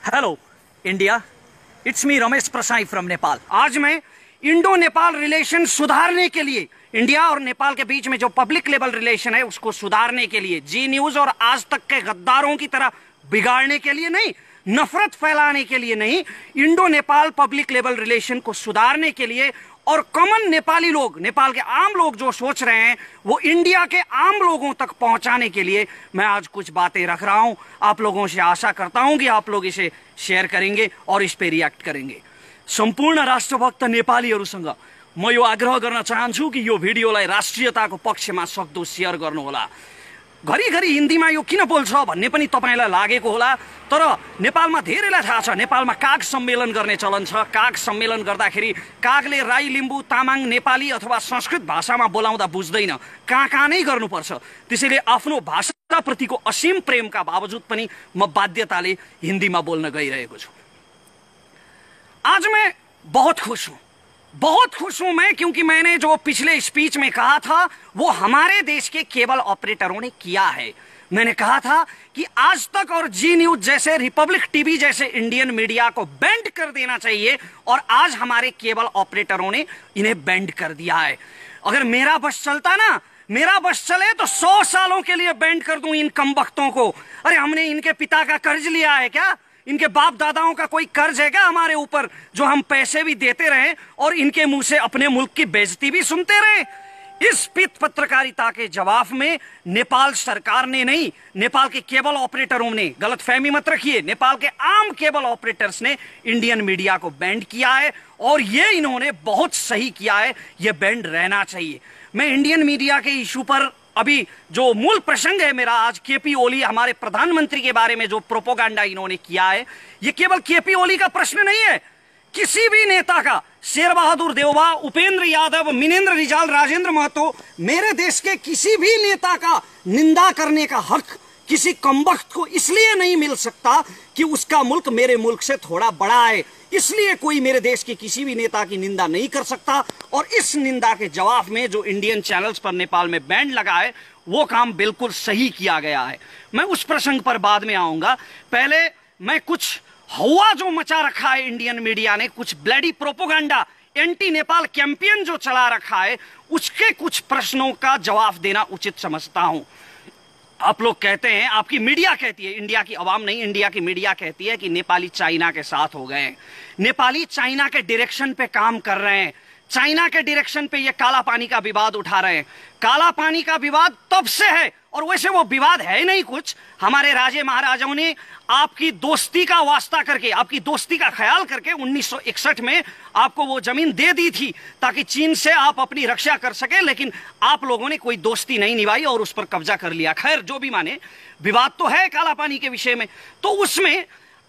Hello India, it's me Ramesh Prasai from Nepal. आज मैं Indo Nepal relation सुधारने के लिए, इंडिया और नेपाल के बीच में जो पब्लिक लेवल रिलेशन है उसको सुधारने के लिए, जी न्यूज और आज तक के गद्दारों की तरह बिगाड़ने के लिए नहीं, नफरत फैलाने के लिए नहीं, Indo Nepal public level relation को सुधारने के लिए और कॉमन नेपाली लोग, नेपाल के आम लोग जो सोच रहे हैं वो इंडिया के आम लोगों तक पहुंचाने के लिए मैं आज कुछ बातें रख रहा हूं। आप लोगों से आशा करता हूं कि आप लोग इसे शेयर करेंगे और इस पे रिएक्ट करेंगे। संपूर्ण राष्ट्रभक्त नेपालीहरूसँग म यो आग्रह गर्न चाहन्छु कि यो भिडियोलाई राष्ट्रियताको पक्षमा सक्दो शेयर गर्नुहोला। घरिघरि हिन्दीमा यो किन बोल्छ भन्ने पनि तपाईलाई लागेको होला, तर नेपालमा धेरैलाई थाहा छ नेपालमा काग सम्मेलन गर्ने चलन छ। काग सम्मेलन गर्दाखेरि कागले राई, लिम्बू, तामाङ, नेपाली अथवा संस्कृत भाषामा बोलाउँदा बुझ्दैन, कहाँ नै गर्नुपर्छ। त्यसैले आफ्नो भाषाप्रतिको असीम प्रेमका बावजुद पनि म बाध्यताले हिन्दीमा बोल्न गइरहेको छु। आज मैं बहुत खुश हूं मैं, क्योंकि मैंने जो पिछले स्पीच में कहा था वो हमारे देश के केबल ऑपरेटरों ने किया है। मैंने कहा था कि आज तक और जी न्यूज जैसे, रिपब्लिक टीवी जैसे इंडियन मीडिया को बैंड कर देना चाहिए, और आज हमारे केबल ऑपरेटरों ने इन्हें बैंड कर दिया है। अगर मेरा बस चलता ना, मेरा बस चले तो 100 सालों के लिए बैंड कर दूं इन कमबख्तों को। अरे हमने इनके पिता का कर्ज लिया है क्या? इनके बाप दादाओं का कोई कर्ज है क्या हमारे ऊपर, जो हम पैसे भी देते रहे और इनके मुंह से अपने मुल्क की बेइज्जती भी सुनते रहे? इस पित पत्रकारिता के जवाब में नेपाल सरकार ने नहीं, नेपाल के केबल ऑपरेटरों ने, गलतफहमी मत रखिए, नेपाल के आम केबल ऑपरेटर्स ने इंडियन मीडिया को बैंड किया है, और ये इन्होंने बहुत सही किया है। ये बैंड रहना चाहिए। मैं इंडियन मीडिया के इशू पर अभी जो मूल प्रसंग है मेरा आज, केपी ओली हमारे प्रधानमंत्री के बारे में जो प्रोपोगंडा इन्होंने किया है, ये केवल केपी ओली का प्रश्न नहीं है, किसी भी नेता का, शेर बहादुर देवबा, उपेंद्र यादव, मिनेंद्र रिजाल, राजेंद्र महतो, मेरे देश के किसी भी नेता का निंदा करने का हक किसी कमबख्त को इसलिए नहीं मिल सकता कि उसका मुल्क मेरे मुल्क से थोड़ा बड़ा है। इसलिए कोई मेरे देश के किसी भी नेता की निंदा नहीं कर सकता, और इस निंदा के जवाब में जो इंडियन चैनल्स पर नेपाल में बैंड लगा है वो काम बिल्कुल सही किया गया है। मैं उस प्रसंग पर बाद में आऊंगा। पहले मैं कुछ हवा जो मचा रखा है इंडियन मीडिया ने, कुछ bloody propaganda, anti Nepal campaign जो चला रखा है, उसके कुछ प्रश्नों का जवाब देना उचित समझता हूं। आप लोग कहते हैं, आपकी मीडिया कहती है, इंडिया की आवाम नहीं, इंडिया की मीडिया कहती है कि नेपाली चाइना के साथ हो गए, नेपाली चाइना के डायरेक्शन पे काम कर रहे हैं, चाइना के डायरेक्शन पे ये काला पानी का विवाद उठा रहे हैं। काला पानी का विवाद तब से है, और वैसे वो विवाद है नहीं कुछ, हमारे राजे महाराजाओं ने आपकी दोस्ती का वास्ता करके, आपकी दोस्ती का ख्याल करके 1961 में आपको वो जमीन दे दी थी ताकि चीन से आप अपनी रक्षा कर सके, लेकिन आप लोगों ने कोई दोस्ती नहीं निभाई और उस पर कब्जा कर लिया। खैर, जो भी माने, विवाद तो है काला पानी के विषय में, तो उसमें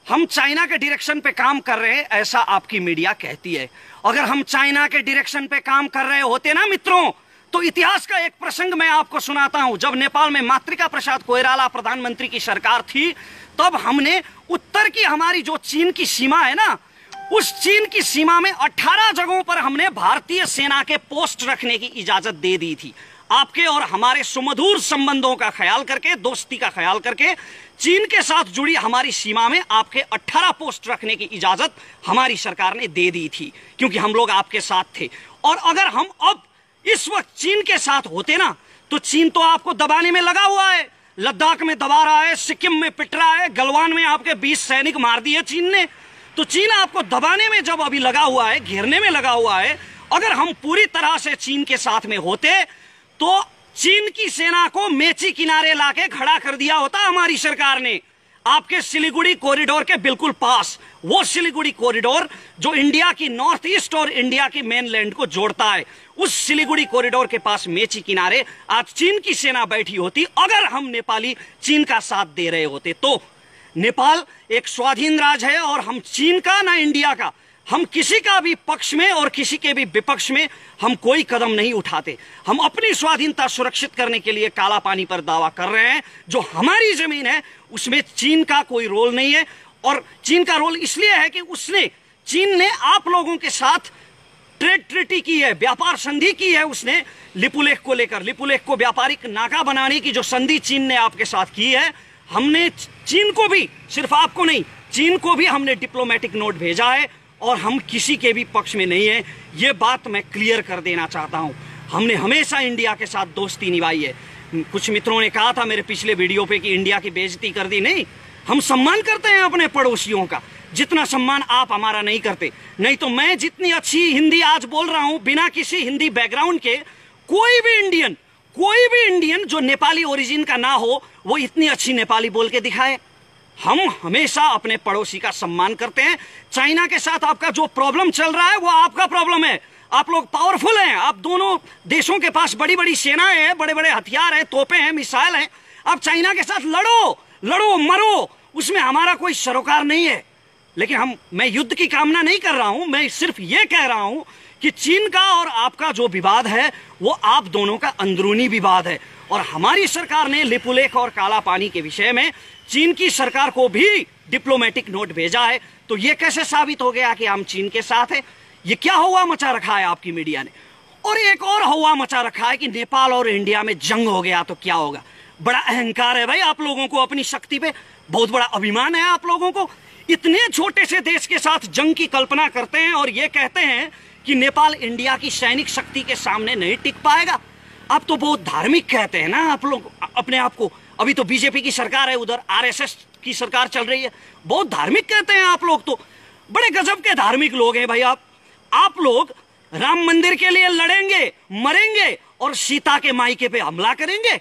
हम चाइना के डायरेक्शन पे काम कर रहे हैं, ऐसा आपकी मीडिया कहती है। अगर हम चाइना के डायरेक्शन पे काम कर रहे होते ना मित्रों, तो इतिहास का एक प्रसंग मैं आपको सुनाता हूं। जब नेपाल में मातृका प्रसाद कोइराला प्रधानमंत्री की सरकार थी, तब हमने उत्तर की हमारी जो चीन की सीमा है ना, उस चीन की सीमा में 18 जगहों पर हमने भारतीय सेना के पोस्ट रखने की इजाजत दे दी थी। आपके और हमारे सुमधुर संबंधों का ख्याल करके, दोस्ती का ख्याल करके, चीन के साथ जुड़ी हमारी सीमा में आपके 18 पोस्ट रखने की इजाजत हमारी सरकार ने दे दी थी, क्योंकि हम लोग आपके साथ थे। और अगर हम अब इस वक्त चीन के साथ होते ना, तो चीन तो आपको दबाने में लगा हुआ है, लद्दाख में दबा रहा है, सिक्किम में पिट रहा है, गलवान में आपके 20 सैनिक मार दिए चीन ने। तो चीन आपको दबाने में जब अभी लगा हुआ है, घेरने में लगा हुआ है, अगर हम पूरी तरह से चीन के साथ में होते तो चीन की सेना को मेची किनारे लाके खड़ा कर दिया होता हमारी सरकार ने, आपके सिलीगुड़ी कॉरिडोर के बिल्कुल पास। वो सिलीगुड़ी कॉरिडोर जो इंडिया की नॉर्थ ईस्ट और इंडिया की मेनलैंड को जोड़ता है, उस सिलीगुड़ी कॉरिडोर के पास मेची किनारे आज चीन की सेना बैठी होती। अगर हम नेपाली चीन का साथ दे रहे होते तो नेपाल एक स्वाधीन राज्य है, और हम चीन का ना इंडिया का, हम किसी का भी पक्ष में और किसी के भी विपक्ष में हम कोई कदम नहीं उठाते। हम अपनी स्वाधीनता सुरक्षित करने के लिए काला पानी पर दावा कर रहे हैं। जो हमारी जमीन है उसमें चीन का कोई रोल नहीं है, और चीन का रोल इसलिए है कि चीन ने आप लोगों के साथ ट्रेड ट्रीटी की है, व्यापार संधि की है उसने लिपुलेख को लेकर। लिपुलेख को व्यापारिक नाका बनाने की जो संधि चीन ने आपके साथ की है, हमने चीन को भी, सिर्फ आपको नहीं, चीन को भी हमने डिप्लोमेटिक नोट भेजा है और हम किसी के भी पक्ष में नहीं है। ये बात मैं क्लियर कर देना चाहता हूं। हमने हमेशा इंडिया के साथ दोस्ती निभाई है। कुछ मित्रों ने कहा था मेरे पिछले वीडियो पे कि इंडिया की बेइज्जती कर दी। नहीं, हम सम्मान करते हैं अपने पड़ोसियों का, जितना सम्मान आप हमारा नहीं करते। नहीं तो मैं जितनी अच्छी हिंदी आज बोल रहा हूं बिना किसी हिंदी बैकग्राउंड के, कोई भी इंडियन जो नेपाली ओरिजिन का ना हो वो इतनी अच्छी नेपाली बोल के दिखाए। हम हमेशा अपने पड़ोसी का सम्मान करते हैं। चाइना के साथ आपका जो प्रॉब्लम चल रहा है वो आपका प्रॉब्लम है। आप लोग पावरफुल हैं, आप दोनों देशों के पास बड़ी बड़ी सेनाएं हैं, बड़े बड़े हथियार हैं, तोपें हैं, मिसाइल हैं। आप चाइना के साथ लड़ो मरो, उसमें हमारा कोई सरोकार नहीं है। लेकिन मैं युद्ध की कामना नहीं कर रहा हूं, मैं सिर्फ ये कह रहा हूं कि चीन का और आपका जो विवाद है वो आप दोनों का अंदरूनी विवाद है। और हमारी सरकार ने लिपुलेख और काला पानी के विषय में चीन की सरकार को भी डिप्लोमेटिक नोट भेजा है। तो ये कैसे साबित हो गया कि हम चीन के साथ हैं? ये क्या हुआ मचा रखा है आपकी मीडिया ने? और एक और हुआ मचा रखा है कि नेपाल और इंडिया में जंग हो गया तो क्या होगा। बड़ा अहंकार है भाई आप लोगों को अपनी शक्ति पे, बहुत बड़ा अभिमान है आप लोगों को। इतने छोटे से देश के साथ जंग की कल्पना करते हैं और ये कहते हैं कि नेपाल इंडिया की सैनिक शक्ति के सामने नहीं टिक पाएगा। आप तो बहुत धार्मिक कहते हैं ना आप लोग अपने आप को। अभी तो बीजेपी की सरकार है, उधर आरएसएस की सरकार चल रही है, बहुत धार्मिक कहते हैं आप लोग। तो बड़े गजब के धार्मिक लोग हैं भाई आप लोग राम मंदिर के लिए लड़ेंगे, मरेंगे और सीता के मायके पे हमला करेंगे।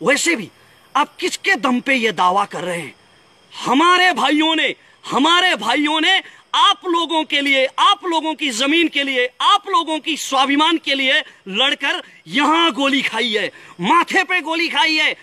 वैसे भी आप किसके दम पे ये दावा कर रहे हैं? हमारे भाइयों ने आप लोगों के लिए, आप लोगों की जमीन के लिए, आप लोगों की स्वाभिमान के लिए लड़कर यहां गोली खाई है, माथे पे गोली खाई है।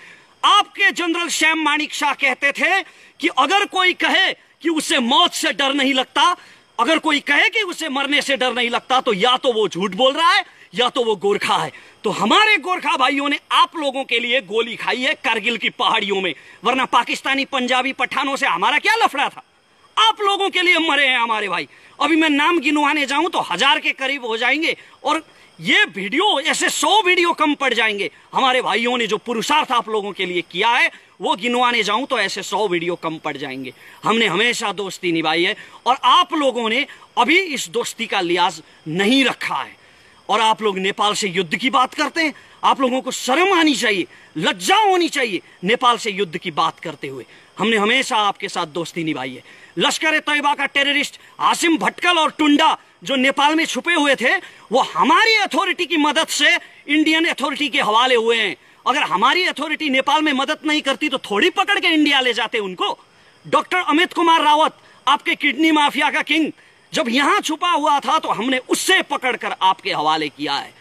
आपके जनरल सैम मानेकशॉ कहते थे कि अगर कोई कहे कि उसे मौत से डर नहीं लगता, अगर कोई कहे कि उसे मरने से डर नहीं लगता, तो या तो वो झूठ बोल रहा है या तो वो गोरखा है। तो हमारे गोरखा भाइयों ने आप लोगों के लिए गोली खाई है कारगिल की पहाड़ियों में, वरना पाकिस्तानी पंजाबी पठानों से हमारा क्या लफड़ा था? आप लोगों के लिए मरे हैं हमारे भाई। अभी मैं नाम गिनवाने जाऊं तो 1000 के करीब हो जाएंगे और ये वीडियो ऐसे 100 वीडियो कम पड़ जाएंगे। हमारे भाइयों ने जो पुरुषार्थ आप लोगों के लिए किया है वो गिनवाने जाऊं तो ऐसे 100 वीडियो कम पड़ जाएंगे। हमने हमेशा दोस्ती निभाई है और आप लोगों ने अभी इस दोस्ती का लिहाज नहीं रखा है। और आप लोग नेपाल से युद्ध की बात करते हैं। आप लोगों को शर्म आनी चाहिए, लज्जा होनी चाहिए नेपाल से युद्ध की बात करते हुए। हमने हमेशा आपके साथ दोस्ती निभाई है। लश्कर ए तैयबा का टेररिस्ट हाशिम भटकल और टुंडा जो नेपाल में छुपे हुए थे, वो हमारी अथॉरिटी की मदद से इंडियन अथॉरिटी के हवाले हुए हैं। अगर हमारी अथॉरिटी नेपाल में मदद नहीं करती तो थोड़ी पकड़ के इंडिया ले जाते उनको। डॉक्टर अमित कुमार रावत, आपके किडनी माफिया का किंग, जब यहां छुपा हुआ था तो हमने उससे पकड़कर आपके हवाले किया है।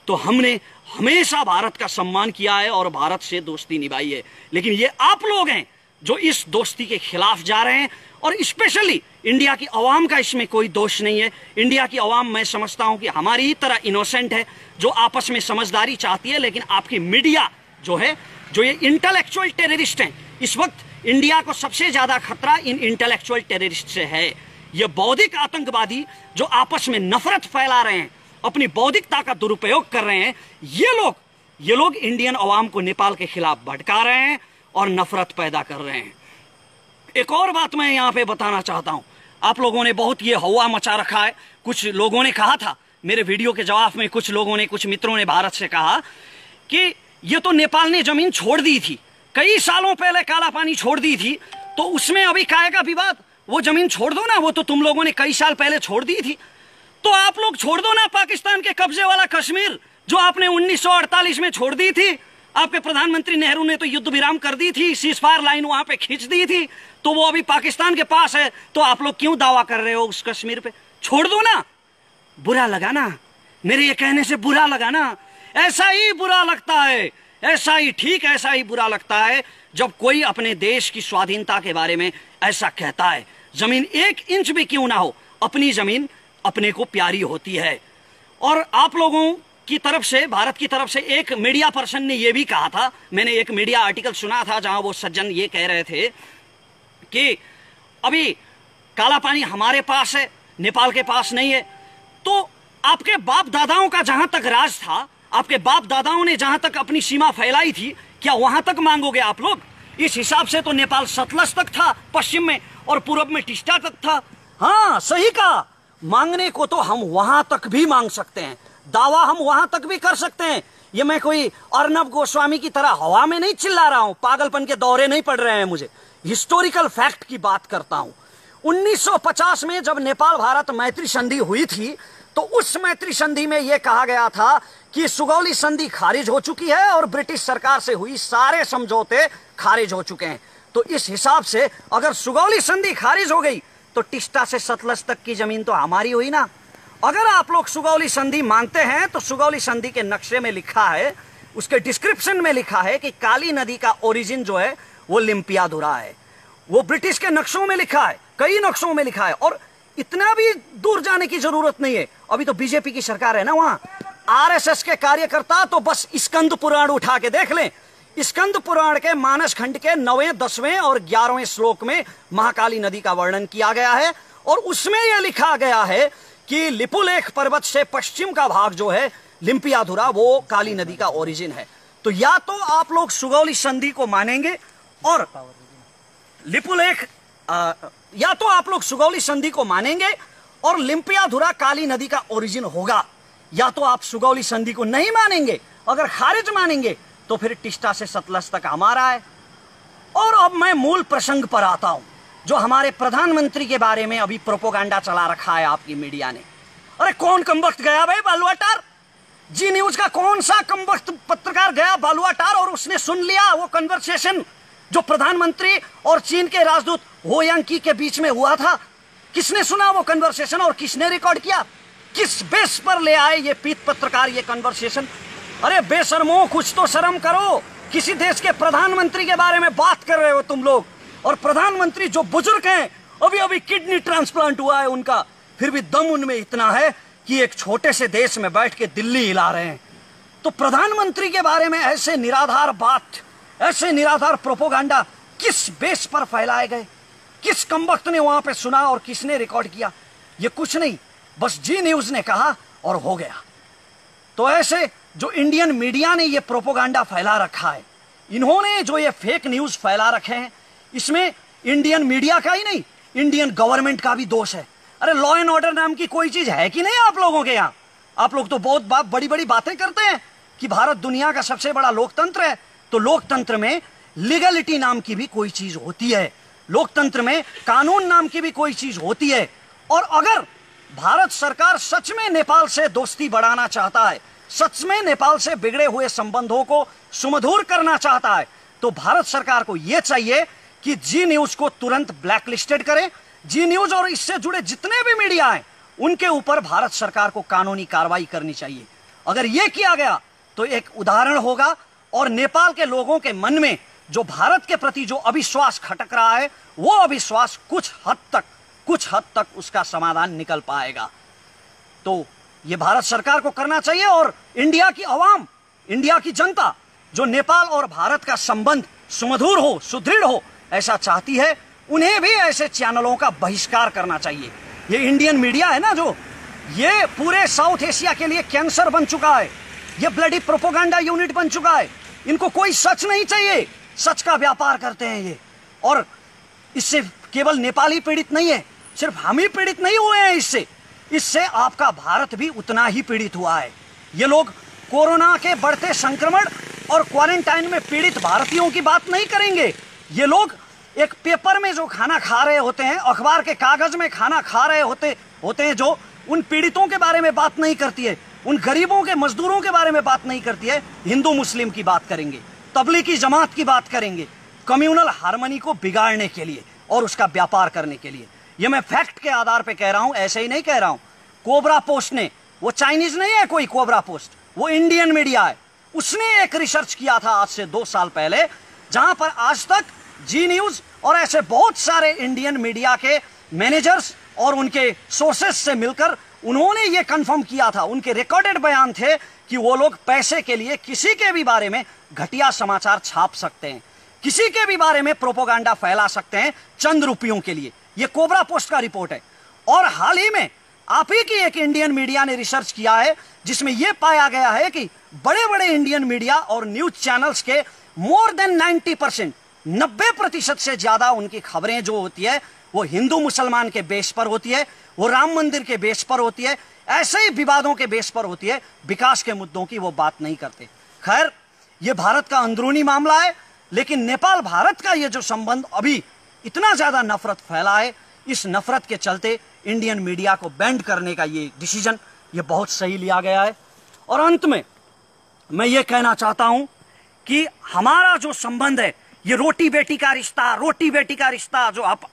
तो हमने हमेशा भारत का सम्मान किया है और भारत से दोस्ती निभाई है। लेकिन ये आप लोग हैं जो इस दोस्ती के खिलाफ जा रहे हैं। और स्पेशली इंडिया की आवाम का इसमें कोई दोष नहीं है। इंडिया की आवाम, मैं समझता हूं कि हमारी ही तरह इनोसेंट है, जो आपस में समझदारी चाहती है। लेकिन आपकी मीडिया जो है, जो ये इंटेलेक्चुअल टेररिस्ट हैं, इस वक्त इंडिया को सबसे ज्यादा खतरा इन इंटेलेक्चुअल टेररिस्ट से है। ये बौद्धिक आतंकवादी जो आपस में नफरत फैला रहे हैं, अपनी बौद्धिकता का दुरुपयोग कर रहे हैं, ये लोग इंडियन अवाम को नेपाल के खिलाफ भड़का रहे हैं और नफरत पैदा कर रहे हैं। एक और बात मैं यहां पे बताना चाहता हूं। आप लोगों ने बहुत ये हवा मचा रखा है। कुछ लोगों ने कहा था मेरे वीडियो के जवाब में, कुछ मित्रों ने भारत से कहा कि ये तो नेपाल ने जमीन छोड़ दी थी, कई सालों पहले काला पानी छोड़ दी थी, तो उसमें अभी काहे का विवाद? वो जमीन छोड़ दो ना, वो तो तुम लोगों ने कई साल पहले छोड़ दी थी। तो आप लोग छोड़ दो ना पाकिस्तान के कब्जे वाला कश्मीर, जो आपने 1948 में छोड़ दी थी। आपके प्रधानमंत्री नेहरू ने तो युद्ध विराम कर दी थी, सीजफायर लाइन वहां पे खींच दी थी, तो वो अभी पाकिस्तान के पास है। तो आप लोग क्यों दावा कर रहे हो उस कश्मीर पे? छोड़ दो ना। बुरा लगा ना? मेरे ये कहने से बुरा लगा ना? ऐसा ही बुरा लगता है, ऐसा ही ठीक, ऐसा ही बुरा लगता है जब कोई अपने देश की स्वाधीनता के बारे में ऐसा कहता है। जमीन 1 इंच भी क्यों ना हो, अपनी जमीन अपने को प्यारी होती है। और आप लोगों की तरफ से, भारत की तरफ से एक मीडिया पर्सन ने यह भी कहा था, मैंने एक मीडिया आर्टिकल सुना था जहां वो सज्जन ये कह रहे थे कि अभी काला पानी हमारे पास है, नेपाल के पास नहीं है। तो आपके बाप दादाओं का जहां तक राज था, आपके बाप दादाओं ने जहां तक अपनी सीमा फैलाई थी, क्या वहां तक मांगोगे आप लोग? इस हिसाब से तो नेपाल सतलज तक था पश्चिम में, और पूरब में टिस्टा तक था। हाँ सही कहा, मांगने को तो हम वहां तक भी मांग सकते हैं, दावा हम वहां तक भी कर सकते हैं। ये मैं कोई अर्नब गोस्वामी की तरह हवा में नहीं चिल्ला रहा हूं, पागलपन के दौरे नहीं पड़ रहे हैं मुझे, हिस्टोरिकल फैक्ट की बात करता हूं। 1950 में जब नेपाल भारत मैत्री संधि हुई थी तो उस मैत्री संधि में यह कहा गया था कि सुगौली संधि खारिज हो चुकी है और ब्रिटिश सरकार से हुई सारे समझौते खारिज हो चुके हैं। तो इस हिसाब से अगर सुगौली संधि खारिज हो गई तो टिस्टा से सतलज तक की जमीन तो हमारी हुई ना। अगर आप लोग सुगौली संधि मानते हैं तो सुगौली संधि के नक्शे में लिखा है, उसके डिस्क्रिप्शन में लिखा है कि काली नदी का ओरिजिन जो है वो लिम्पियाधुरा है। वो ब्रिटिश के नक्शों में लिखा है, कई नक्शों में लिखा है, और इतना भी दूर जाने की जरूरत नहीं है। अभी तो बीजेपी की सरकार है ना वहां, आरएसएस के कार्यकर्ता तो बस स्कंद पुराण उठा के देख लें। स्कंद पुराण के मानस खंड के 9वें, 10वें और 11वें श्लोक में महाकाली नदी का वर्णन किया गया है और उसमें यह लिखा गया है कि लिपुलेख पर्वत से पश्चिम का भाग जो है लिम्पियाधुरा वो काली नदी का ओरिजिन है। तो या तो आप लोग सुगौली संधि को मानेंगे और लिपुलेख या तो आप लोग सुगौली संधि को मानेंगे और लिम्पियाधुरा काली नदी का ओरिजिन होगा, या तो आप सुगौली संधि को नहीं मानेंगे। अगर खारिज मानेंगे तो फिर टिस्टा से सतलज तक हमारा है। और अब मैं मूल प्रसंग पर आता हूं, जो हमारे प्रधानमंत्री के बारे में अभी प्रोपोगंडा चला रखा है आपकी मीडिया ने। अरे कौन कमबख्त गया भाई बालुआटार? जी न्यूज का कौन सा कमबख्त पत्रकार गया बालुआटार और उसने सुन लिया वो कन्वर्सेशन जो प्रधानमंत्री और चीन के राजदूत हो यांकी के बीच में हुआ था? किसने सुना वो कन्वर्सेशन और किसने रिकॉर्ड किया? किस बेस पर ले आए ये पीत पत्रकार ये कन्वर्सेशन? अरे बेशर्मो, कुछ तो शर्म करो। किसी देश के प्रधानमंत्री के बारे में बात कर रहे हो तुम लोग, और प्रधानमंत्री जो बुजुर्ग हैं, अभी अभी किडनी ट्रांसप्लांट हुआ है उनका, फिर भी दम उनमें इतना है कि एक छोटे से देश में बैठ के दिल्ली हिला रहे हैं। तो प्रधानमंत्री के बारे में ऐसे निराधार बात, ऐसे निराधार प्रोपोगंडा किस बेस पर फैलाए गए? किस कमबख्त ने वहां पे सुना और किसने रिकॉर्ड किया? ये कुछ नहीं, बस जी न्यूज ने कहा और हो गया। तो ऐसे जो इंडियन मीडिया ने ये प्रोपोगंडा फैला रखा है, इन्होंने जो ये फेक न्यूज फैला रखे हैं, इसमें इंडियन मीडिया का ही नहीं, इंडियन गवर्नमेंट का भी दोष है। अरे लॉ एंड ऑर्डर नाम की कोई चीज है कि नहीं आप लोगों के यहाँ? आप लोग तो बहुत बड़ी बड़ी बातें करते हैं कि भारत दुनिया का सबसे बड़ा लोकतंत्र है। तो लोकतंत्र में लीगलिटी नाम की भी कोई चीज होती है, लोकतंत्र में कानून नाम की भी कोई चीज होती है। और अगर भारत सरकार सच में नेपाल से दोस्ती बढ़ाना चाहता है, सच में नेपाल से बिगड़े हुए संबंधों को सुमधुर करना चाहता है, तो भारत सरकार को यह चाहिए कि जी न्यूज को तुरंत ब्लैकलिस्टेड करें। जी न्यूज और इससे जुड़े जितने भी मीडिया हैं उनके ऊपर भारत सरकार को कानूनी कार्रवाई करनी चाहिए। अगर यह किया गया तो एक उदाहरण होगा और नेपाल के लोगों के मन में जो भारत के प्रति जो अविश्वास खटक रहा है, वो अविश्वास कुछ हद तक उसका समाधान निकल पाएगा। तो ये भारत सरकार को करना चाहिए और इंडिया की आवाम, इंडिया की जनता जो नेपाल और भारत का संबंध सुमधुर हो, सुदृढ़ हो, ऐसा चाहती है, उन्हें भी ऐसे चैनलों का बहिष्कार करना चाहिए। ये इंडियन मीडिया है ना, जो ये पूरे साउथ एशिया के लिए कैंसर बन चुका है, ये ब्लडी प्रोपोगंडा यूनिट बन चुका है। इनको कोई सच नहीं चाहिए, सच का व्यापार करते हैं ये। और इससे केवल नेपाल ही पीड़ित नहीं है, सिर्फ हम ही पीड़ित नहीं हुए हैं इससे आपका भारत भी उतना ही पीड़ित हुआ है। ये लोग कोरोना के बढ़ते संक्रमण और क्वारंटाइन में पीड़ित भारतीयों की बात नहीं करेंगे। ये लोग एक पेपर में जो खाना खा रहे होते हैं, अखबार के कागज में खाना खा रहे होते हैं, जो उन पीड़ितों के बारे में बात नहीं करती है, उन गरीबों के मजदूरों के बारे में बात नहीं करती है, हिंदू मुस्लिम की बात करेंगे, तबलीगी जमात की बात करेंगे, कम्युनल हार्मनी को बिगाड़ने के लिए और उसका व्यापार करने के लिए। ये मैं फैक्ट के आधार पे कह रहा हूं, ऐसे ही नहीं कह रहा हूं। कोबरा पोस्ट ने, वो चाइनीज नहीं है कोई कोबरा पोस्ट, वो इंडियन मीडिया है, उसने एक रिसर्च किया था आज से 2 साल पहले, जहां पर आज तक जी न्यूज और ऐसे बहुत सारे इंडियन मीडिया के मैनेजर्स और उनके सोर्सेस से मिलकर उन्होंने ये कंफर्म किया था, उनके रिकॉर्डेड बयान थे कि वो लोग पैसे के लिए किसी के भी बारे में घटिया समाचार छाप सकते हैं, किसी के भी बारे में प्रोपोगंडा फैला सकते हैं चंद रुपयों के लिए। ये कोबरा पोस्ट का रिपोर्ट है। और हाल ही में आप ही की एक इंडियन मीडिया ने रिसर्च किया है, जिसमें यह पाया गया है कि बड़े बड़े इंडियन मीडिया और न्यूज चैनल्स के मोर देन 90% 90% से ज्यादा उनकी खबरें जो होती है वो हिंदू मुसलमान के बेस पर होती है, वो राम मंदिर के बेस पर होती है, ऐसे ही विवादों के बेस पर होती है। विकास के मुद्दों की वो बात नहीं करते। खैर, ये भारत का अंदरूनी मामला है, लेकिन नेपाल भारत का ये जो संबंध अभी इतना ज्यादा नफरत फैला है, इस नफरत के चलते इंडियन मीडिया को बैंड करने का ये डिसीजन ये बहुत सही लिया गया है। और अंत में मैं ये कहना चाहता हूं कि हमारा जो संबंध है, ये रोटी बेटी का रिश्ता, रोटी बेटी का रिश्ता जो आप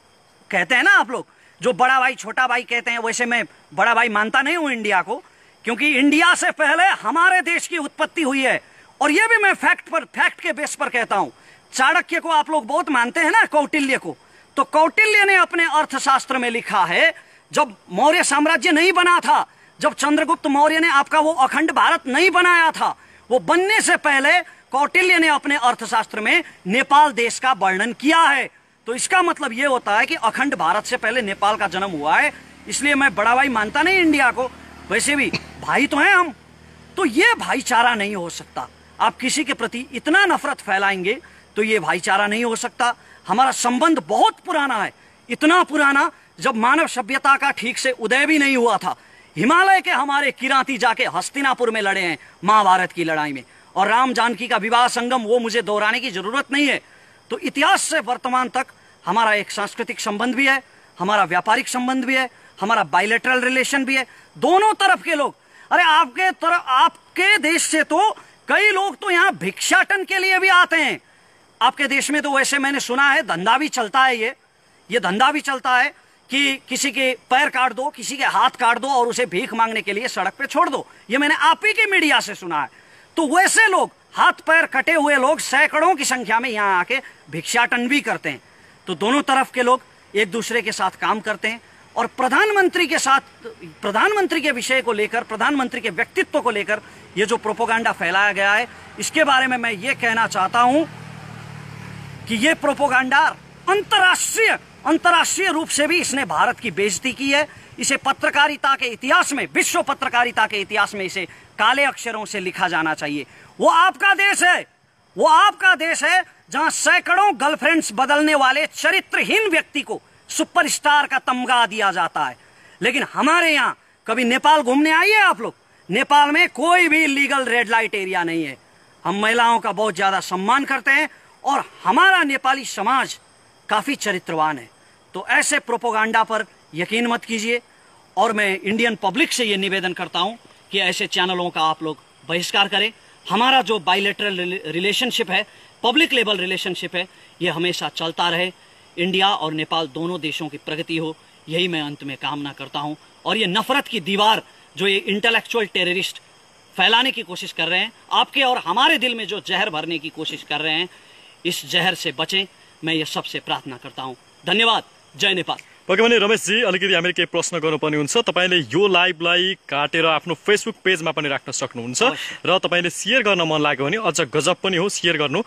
कहते हैं ना, आप लोग जो बड़ा भाई छोटा भाई कहते हैं, वैसे मैं बड़ा भाई मानता नहीं हूं इंडिया को, क्योंकि इंडिया से पहले हमारे देश की उत्पत्ति हुई है। और ये भी मैं फैक्ट के बेस पर कहता हूं। चाणक्य को आप लोग बहुत मानते हैं ना, कौटिल्य को, तो कौटिल्य ने अपने अर्थशास्त्र में लिखा है, जब मौर्य साम्राज्य नहीं बना था, जब चंद्रगुप्त मौर्य ने आपका वो अखंड भारत नहीं बनाया था, वो बनने से पहले कौटिल्य ने अपने अर्थशास्त्र में नेपाल देश का वर्णन किया है। तो इसका मतलब ये होता है कि अखंड भारत से पहले नेपाल का जन्म हुआ है। इसलिए मैं बड़ा भाई मानता नहीं इंडिया को, वैसे भी भाई तो हैं हम। तो ये भाईचारा नहीं हो सकता। आप किसी के प्रति इतना नफरत फैलाएंगे तो ये भाईचारा नहीं हो सकता। हमारा संबंध बहुत पुराना है, इतना पुराना जब मानव सभ्यता का ठीक से उदय भी नहीं हुआ था। हिमालय के हमारे किराती जाके हस्तिनापुर में लड़े हैं महाभारत की लड़ाई में, और राम जानकी का विवाह संगम वो मुझे दोहराने की जरूरत नहीं है। तो इतिहास से वर्तमान तक हमारा एक सांस्कृतिक संबंध भी है, हमारा व्यापारिक संबंध भी है, हमारा बायलैटरल रिलेशन भी है। दोनों तरफ के लोग, अरे आपके देश से तो कई लोग तो यहाँ भिक्षाटन के लिए भी आते हैं। आपके देश में तो वैसे मैंने सुना है धंधा भी चलता है, ये धंधा भी चलता है कि किसी के पैर काट दो, किसी के हाथ काट दो और उसे भीख मांगने के लिए सड़क पे छोड़ दो। ये मैंने आप ही के मीडिया से सुना है। तो वैसे लोग, हाथ पैर कटे हुए लोग सैकड़ों की संख्या में यहाँ आके भिक्षाटन भी करते हैं। तो दोनों तरफ के लोग एक दूसरे के साथ काम करते हैं। और प्रधानमंत्री के साथ, प्रधानमंत्री के विषय को लेकर, प्रधानमंत्री के व्यक्तित्व को लेकर ये जो प्रोपोगंडा फैलाया गया है, इसके बारे में मैं ये कहना चाहता हूं कि ये प्रोपोगंडा अंतर्राष्ट्रीय रूप से भी इसने भारत की बेइज्जती की है। इसे पत्रकारिता के इतिहास में, विश्व पत्रकारिता के इतिहास में इसे काले अक्षरों से लिखा जाना चाहिए। वो आपका देश है, वो आपका देश है जहां सैकड़ों गर्लफ्रेंड्स बदलने वाले चरित्रहीन व्यक्ति को सुपरस्टार का तमगा दिया जाता है। लेकिन हमारे यहां कभी नेपाल घूमने आइए आप लोग, नेपाल में कोई भी लीगल रेड लाइट एरिया नहीं है। हम महिलाओं का बहुत ज्यादा सम्मान करते हैं और हमारा नेपाली समाज काफी चरित्रवान है। तो ऐसे प्रोपोगंडा पर यकीन मत कीजिए। और मैं इंडियन पब्लिक से यह निवेदन करता हूं कि ऐसे चैनलों का आप लोग बहिष्कार करें। हमारा जो बायलैटरल रिलेशनशिप है, पब्लिक लेवल रिलेशनशिप है, ये हमेशा चलता रहे। इंडिया और नेपाल दोनों देशों की प्रगति हो, यही मैं अंत में कामना करता हूं। और ये नफरत की दीवार जो ये इंटेलेक्चुअल टेररिस्ट फैलाने की कोशिश कर रहे हैं, आपके और हमारे दिल में जो जहर भरने की कोशिश कर रहे हैं, इस जहर से बचें, मैं ये सबसे प्रार्थना करता हूं। धन्यवाद। जय नेपाल। पक्कै पनि रमेशजी, अलिकति हामीले केही प्रश्न गर्नुपर्ने हुन्छ। तपाईँले यो लाइभलाई काटेर आफ्नो फेसबुक पेजमा पनि राख्न सक्नुहुन्छ र तपाईँले सेयर गर्न मन लाग्यो भने अझ गजब पनि हो, सेयर गर्नु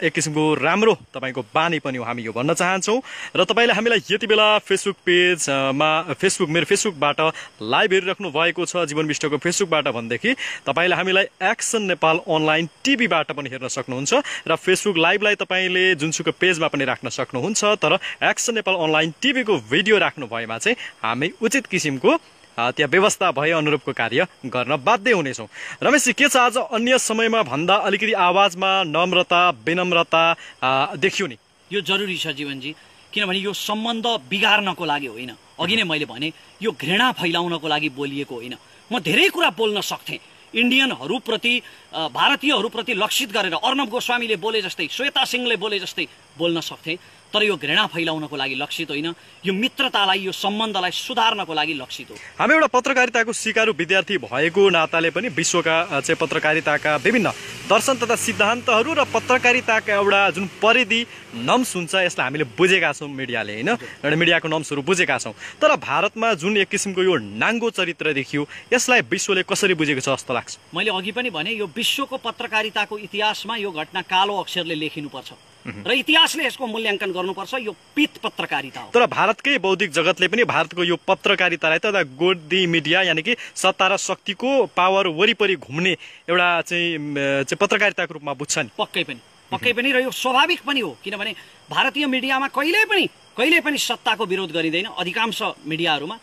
एक किसिमको राम्रो तपाईँको बानी पनि हो, हामी यो भन्न चाहन्छौँ। र तपाईँले हामीलाई यति बेला फेसबुक पेजमा मेरो फेसबुकबाट लाइभ हेरिराख्नु भएको छ, जीवन विष्टको फेसबुकबाट भनेदेखि तपाईँले हामीलाई एक्सन नेपाल अनलाइन टिभीबाट पनि हेर्न सक्नुहुन्छ र फेसबुक लाइभलाई तपाईँले जुनसुकै पेजमा पनि राख्न सक्नुहुन्छ। तर एक्सन नेपाल अनलाइन टिभीको भिडियो राख्नु भएमा चाहिँ हामी उचित किसिमको त्यहाँ व्यवस्था भए अनुरूपको कार्य गर्न बाध्य हुनेछौँ। रमेशजी, के छ आज अन्य समयमा भन्दा अलिकति आवाजमा नम्रता विनम्रता देखियो नि? यो जरुरी छ जीवनजी, किनभने यो सम्बन्ध बिगार्नको लागि होइन। अघि नै मैले भने यो घृणा फैलाउनको लागि बोलिएको होइन। म धेरै कुरा बोल्न सक्थेँ, इन्डियनहरूप्रति, भारतीयहरूप्रति लक्षित गरेर अर्णव गोस्वामीले बोले जस्तै, श्वेता सिंहले बोले जस्तै बोल्न सक्थेँ। तर यो घृणा फैलाउनको लागि लक्षित होइन, यो मित्रतालाई, यो सम्बन्धलाई सुधार्नको लागि लक्षित हो। हामी एउटा पत्रकारिताको सिकारु विद्यार्थी भएको नाताले पनि विश्वका चाहिँ पत्रकारिताका विभिन्न दर्शन तथा सिद्धान्तहरू र पत्रकारिताका एउटा जुन परिधि नम्स हुन्छ, यसलाई हामीले बुझेका छौँ मिडियाले, होइन? एउटा मिडियाको नम्सहरू बुझेका छौँ। तर भारतमा जुन एक किसिमको यो नाङ्गो चरित्र देखियो, यसलाई विश्वले कसरी बुझेको छ जस्तो लाग्छ? मैले अघि पनि भने, यो विश्वको पत्रकारिताको इतिहासमा यो घटना कालो अक्षरले लेखिनुपर्छ र इतिहासले यसको मूल्याङ्कन गर्नुपर्छ। यो पित पत्रकारिता हो। तर भारतकै बौद्धिक जगतले पनि भारतको यो पत्रकारितालाई त गोदी मिडिया, यानि कि सत्ता र शक्तिको पावर वरिपरि घुम्ने एउटा चाहिँ पत्रकारिताको रूपमा बुझ्छ नि? पक्कै पनि र यो स्वाभाविक पनि हो। किनभने भारतीय मिडियामा कहिल्यै पनि कहिले पनि सत्ताको विरोध गरिँदैन अधिकांश मिडियाहरूमा,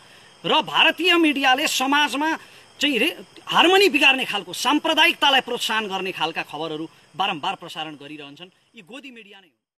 र भारतीय मिडियाले समाजमा चाहिँ हार्मोनी बिगार्ने खालको साम्प्रदायिकतालाई प्रोत्साहन गर्ने खालका खबरहरू बारम्बार प्रसारण गरिरहन्छन्। यी गोदी मिडिया नै